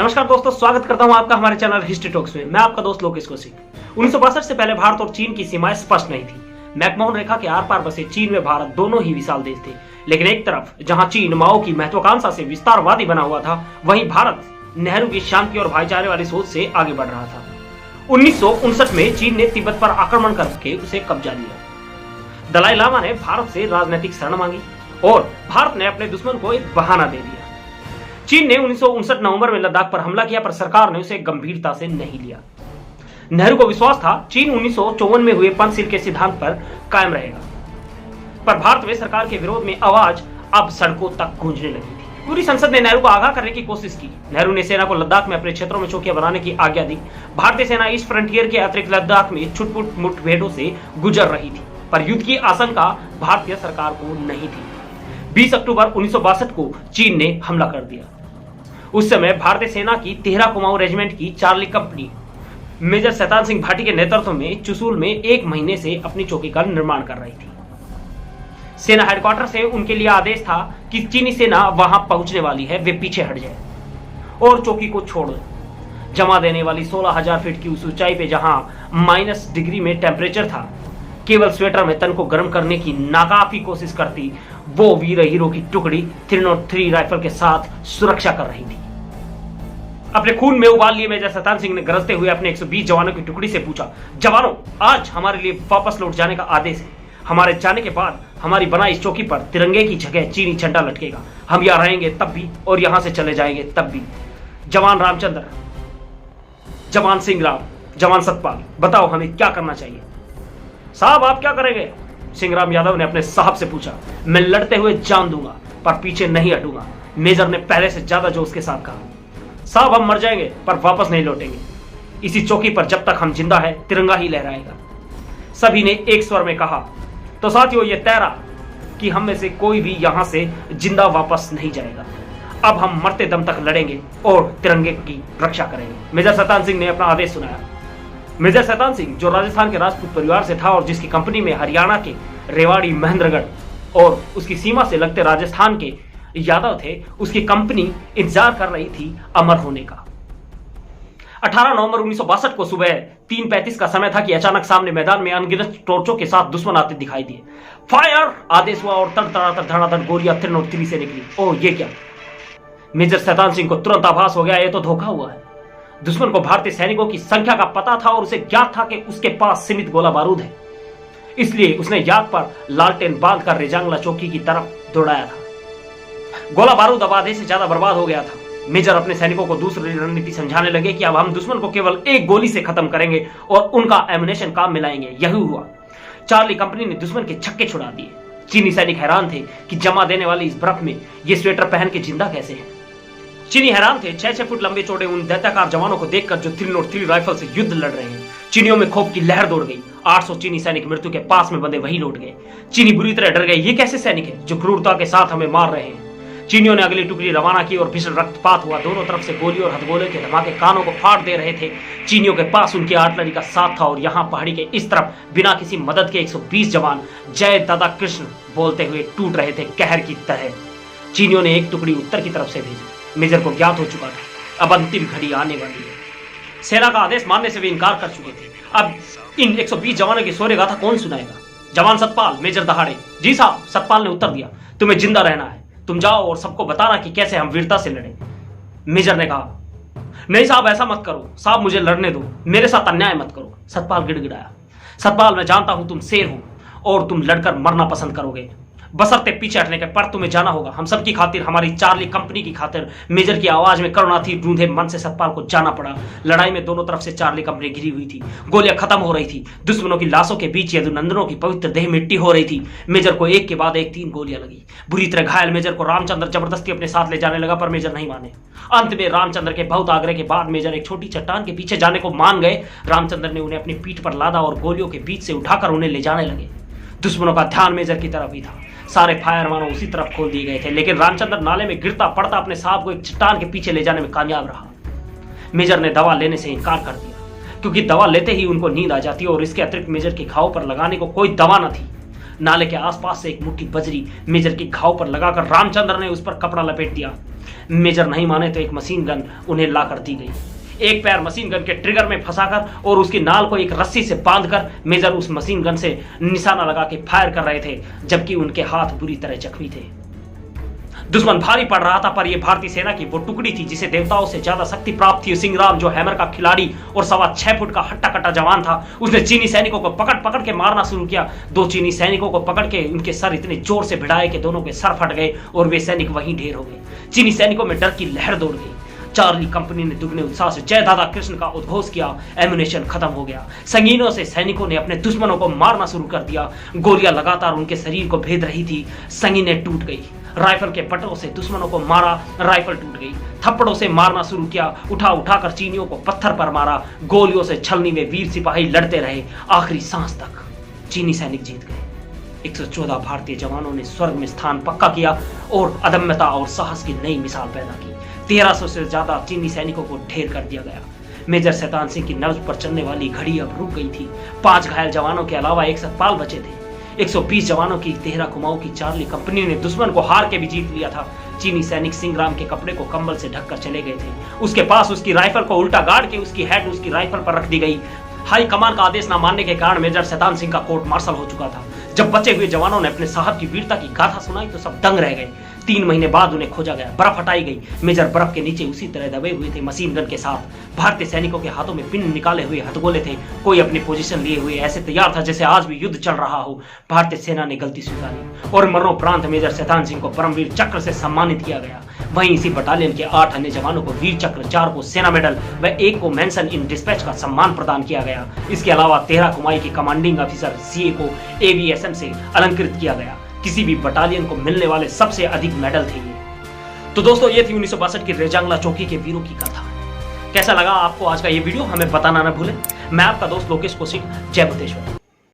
नमस्कार दोस्तों, स्वागत करता हूं आपका हमारे चैनल हिस्ट्री टॉक्स में। मैं आपका दोस्त लोकेश कौशिक। 1962 से पहले भारत और चीन की सीमाएं स्पष्ट नहीं थी। मैकमोहन रेखा के आर पार बसे चीन व भारत दोनों ही विशाल देश थे, लेकिन एक तरफ जहां चीन माओ की महत्वाकांक्षा से विस्तारवादी बना हुआ था, वहीं भारत नेहरू की शांति और भाईचारे वाली सोच से आगे बढ़ रहा था। 1959 में चीन ने तिब्बत पर आक्रमण करके उसे कब्जा लिया। दलाई लामा ने भारत से राजनीतिक शरण मांगी और भारत ने अपने दुश्मन को एक बहाना दे दिया। चीन ने 1959 नवंबर में लद्दाख पर हमला किया, पर सरकार ने उसे गंभीरता से नहीं लिया। नेहरू को विश्वास था चीन 1954 में हुए पंचशील के सिद्धांत पर कायम रहेगा, पर भारत में सरकार के विरोध में आवाज अब सड़कों तक गूंजने लगी थी। पूरी संसद ने नेहरू को आगाह करने की कोशिश की। नेहरू ने सेना को लद्दाख में अपने क्षेत्रों में चौकियां बनाने की आज्ञा दी। भारतीय सेना ईस्ट फ्रंटियर के अतिरिक्त लद्दाख में छुटपुट मुठभेड़ों से गुजर रही थी, पर युद्ध की आशंका भारतीय सरकार को नहीं थी। 20 अक्टूबर 1962 को चीन ने हमला कर दिया। उस समय भारतीय सेना की 13 कुमाऊं रेजिमेंट की Charlie company major Shaitan Singh Bhati के नेतृत्व में चुशूल में 1 महीने से अपनी चौकी का निर्माण कर रही थी। सेना हेडक्वार्टर से उनके लिए आदेश था कि चीनी सेना वहां पहुंचने वाली है, वे पीछे हट जाए और चौकी को छोड़ दो। जमा देने वाली 16,000 फीट की उस ऊंचाई पे जहां -डिग्री में टेम्परेचर था, केवल स्वेटर में तन को गर्म करने की नाकाफी कोशिश करती वो वीर हीरो की टुकड़ी 303 राइफल के साथ सुरक्षा कर रही थी। अपने खून में उबाल लिए मेजर शैतान सिंह ने गरजते हुए अपने 120 जवानों की टुकड़ी से पूछा, जवानों, आज हमारे लिए वापस लौट जाने का आदेश है। हमारे जाने के बाद हमारी बनाई इस चौकी पर तिरंगे की जगह चीनी झंडा लटकेगा। हम यहाँ रहेंगे तब भी और यहां से चले जाएंगे तब भी। जवान रामचंद्र, जवान सिंह राम, जवान सतपाल, बताओ हमें क्या करना चाहिए। साहब, आप क्या करेंगे? सिंहराम यादव ने अपने साहब से पूछा। मैं लड़ते हुए जान दूंगा, पर पीछे नहीं हटूंगा, मेजर ने पहले से ज्यादा जोश के साथ कहा। साहब, हम मर जाएंगे पर वापस नहीं लौटेंगे। इसी चौकी पर जब तक हम जिंदा है तिरंगा ही लहराएगा। सभी ने एक स्वर में कहा। तो साथियों, ये तय रहा कि हम में से कोई भी यहां से जिंदा वापस नहीं जाएगा। अब हम मरते दम तक लड़ेंगे और तिरंगे की रक्षा करेंगे। मेजर शैतान सिंह ने अपना आदेश सुनाया। मेजर शैतान सिंह, जो राजस्थान के राजपूत परिवार से था और जिसकी कंपनी में हरियाणा के रेवाड़ी, महेंद्रगढ़ और उसकी सीमा से लगते राजस्थान के यादव थे, उसकी कंपनी इंतजार कर रही थी अमर होने का। 18 नवंबर 1962 को सुबह 3:35 का समय था कि अचानक सामने मैदान में अनगिनत टॉर्चों के साथ दुश्मन आते दिखाई दिए। फायर आदेश हुआ और तड़तड़ातर धड़ाधड़ गोलियां 303 से निकली। ओह, ये क्या! मेजर शैतान सिंह को तुरंत आभास हो गया, ये तो धोखा हुआ है। दुश्मन को भारतीय सैनिकों की संख्या का पता था और उसे ज्ञात था कि उसके पास सीमित गोला बारूद है, इसलिए उसने याद पर लालटेन बांधकर रेजांगला चौकी की तरफ दौड़ाया था। गोला बारूद अब आधे से ज्यादा बर्बाद हो गया था। मेजर अपने सैनिकों को दूसरी रणनीति समझाने लगे कि अब हम दुश्मन को केवल एक गोली से खत्म करेंगे और उनका एमुनेशन काम मिलाएंगे। यही हुआ। चार्ली कंपनी ने दुश्मन के छक्के छुड़ा दिए। चीनी सैनिक हैरान थे कि जमा देने वाली इस बर्फ में ये स्वेटर पहन के जिंदा कैसे हैं। चीनी हैरान थे 6-6 फुट लंबे चौड़े उन दैत्याकार जवानों को देखकर जो 303 राइफल से युद्ध लड़ रहे हैं। चीनियों में खौफ की लहर दौड़ गई। 800 चीनी सैनिक मृत्यु के पास में बंधे वहीं लौट गए। चीनी बुरी तरह डर गए। ये कैसे सैनिक है जो क्रूरता के साथ हमें मार रहे हैं। चीनियों ने अगली टुकड़ी रवाना की और भीषण रक्तपात हुआ। दोनों तरफ से गोली और हथगोले के धमाके कानों को फाड़ दे रहे थे। चीनियों के पास उनकी आर्टिलरी का साथ था और यहाँ पहाड़ी के इस तरफ बिना किसी मदद के 120 जवान जय दादा कृष्ण बोलते हुए टूट रहे थे कहर की तरह। चीनियों ने एक टुकड़ी उत्तर की तरफ से भेजी। मेजर को ज्ञात हो चुका था अब अंतिम घड़ी आने वाली है। सेना का आदेश मानने से वे इनकार कर चुके थे। अब इन 120 जवानों की शौर्य गाथा कौन सुनाएगा? जवान सतपाल, मेजर दहाड़े। जी साहब, सतपाल ने उत्तर दिया। तुम्हें जिंदा रहना है, तुम जाओ और सबको बताना कि कैसे हम वीरता से लड़े। मेजर ने कहा, नहीं साहब, ऐसा मत करो साहब, मुझे लड़ने दो, मेरे साथ अन्याय मत करो। सतपाल गिड़गिड़ाया। सतपाल, मैं जानता हूं तुम शेर हो और तुम लड़कर मरना पसंद करोगे, बशर्ते पीछे हटने के, पर तुम्हें जाना होगा। हम सबकी खातिर, हमारी चार्ली कंपनी की खातिर। मेजर की आवाज में करुणा थी। रूंधे मन से सतपाल को जाना पड़ा। लड़ाई में दोनों तरफ से चार्ली कंपनी घिरी हुई थी। गोलियां खत्म हो रही थी। दुश्मनों की लाशों के बीच यदुनंदनों की पवित्र देह मिट्टी हो रही थी। मेजर को एक के बाद एक 3 गोलियां लगी। बुरी तरह घायल मेजर को रामचंद्र जबरदस्ती अपने साथ ले जाने लगा, पर मेजर नहीं माने। अंत में रामचंद्र के बहुत आग्रह के बाद मेजर एक छोटी चट्टान के पीछे जाने को मान गए। रामचंद्र ने उन्हें अपनी पीठ पर लादा और गोलियों के बीच से उठाकर उन्हें ले जाने लगे। दुश्मनों का ध्यान मेजर की तरफ ही था। सारे फायर मानो उसी तरफ खोल दिए गए थे, लेकिन रामचंद्र नाले में गिरता पड़ता अपने साहब को एक चट्टान के पीछे ले जाने में कामयाब रहा। मेजर ने दवा लेने से इनकार कर दिया, क्योंकि दवा लेते ही उनको नींद आ जाती और इसके अतिरिक्त मेजर के घाव पर लगाने को कोई दवा न थी। नाले के आसपास से एक मुट्ठी बजरी मेजर के घाव पर लगाकर रामचंद्र ने उस पर कपड़ा लपेट दिया। मेजर नहीं माने तो एक मशीन गन उन्हें ला कर दी गई। एक पैर मशीन गन के ट्रिगर में फंसाकर और उसकी नाल को एक रस्सी से बांधकर मेजर उस मशीन गन से निशाना लगा के फायर कर रहे थे, जबकि उनके हाथ बुरी तरह जख्मी थे। दुश्मन भारी पड़ रहा था, पर यह भारतीय सेना की वो टुकड़ी थी जिसे देवताओं से ज्यादा शक्ति प्राप्त थी। सिंहराम, जो हैमर का खिलाड़ी और 6.25 फुट का हट्टा कट्टा जवान था, उसने चीनी सैनिकों को पकड़ पकड़ के मारना शुरू किया। 2 चीनी सैनिकों को पकड़ के उनके सर इतने जोर से भिड़ाए कि दोनों के सर फट गए और वे सैनिक वहीं ढेर हो गए। चीनी सैनिकों में डर की लहर दौड़ गई। चार्ली कंपनी ने दुगने उत्साह से जय दादा कृष्ण का उद्घोष किया। एम्युनिशन खत्म हो गया। संगीनों से सैनिकों ने अपने दुश्मनों को मारना शुरू कर दिया। गोलियां लगातार उनके शरीर को भेद रही थी। संगीनें टूट गई। राइफल के पटों से दुश्मनों को मारा, राइफल टूट गई। थप्पड़ों से मारना शुरू किया। उठा उठाकर चीनियों को पत्थर पर मारा। गोलियों से छलनी में वीर सिपाही लड़ते रहे आखिरी सांस तक। चीनी सैनिक जीत गए। 114 भारतीय जवानों ने स्वर्ग में स्थान पक्का किया और अदम्यता और साहस की नई मिसाल पैदा की। 1300 से ज्यादा चीनी सैनिकों को ढेर कर दिया गया। मेजर शैतान सिंह की नब्ज पर चलने वाली घड़ी अब रुक गई थी। 5 घायल जवानों के अलावा 1 सतपाल बचे थे। 120 जवानों की 13 कुमाऊं की चार्ली कंपनी ने दुश्मन को हार के भी जीत लिया था। चीनी सैनिक सिंहराम के कपड़े को कंबल से ढककर चले गए थे। उसके पास उसकी राइफल को उल्टा गाड़ के उसकी हेड उसकी राइफल पर रख दी गई। हाई कमान का आदेश न मानने के कारण मेजर शैतान सिंह का कोर्ट मार्शल हो चुका था। जब बचे हुए जवानों ने अपने साहब की वीरता की गाथा सुनाई तो सब दंग रह गए। 3 महीने बाद उन्हें खोजा गया, बर्फ हटाई गई। मेजर बर्फ के नीचे उसी तरह दबे हुए थे मशीन गन के साथ। भारतीय सैनिकों के हाथों में पिन निकाले हुए हथगोले थे। कोई अपनी पोजीशन लिए हुए ऐसे तैयार था जैसे आज भी युद्ध चल रहा हो। भारतीय सेना ने गलती स्वीकारी और मरणोपरांत मेजर शैतान सिंह को परमवीर चक्र से सम्मानित किया गया। वहीं इसी बटालियन के 8 अन्य जवानों को वीर चक्र, 4 को सेना मेडल व 1 को मेंशन इन डिस्पैच का सम्मान प्रदान किया गया। इसके अलावा 13 कुमाई के कमांडिंग ऑफिसर सीए को एवीएसएम से अलंकृत किया गया। किसी भी बटालियन को मिलने वाले सबसे अधिक मेडल थे ये। तो दोस्तों, ये थी 1962 की रेजांगला चौकी के वीरों की कथा। कैसा लगा आपको आज का ये वीडियो हमें बताना न भूलें। मैं आपका दोस्त लोकेश कौशिक। जय भूतेश्वर।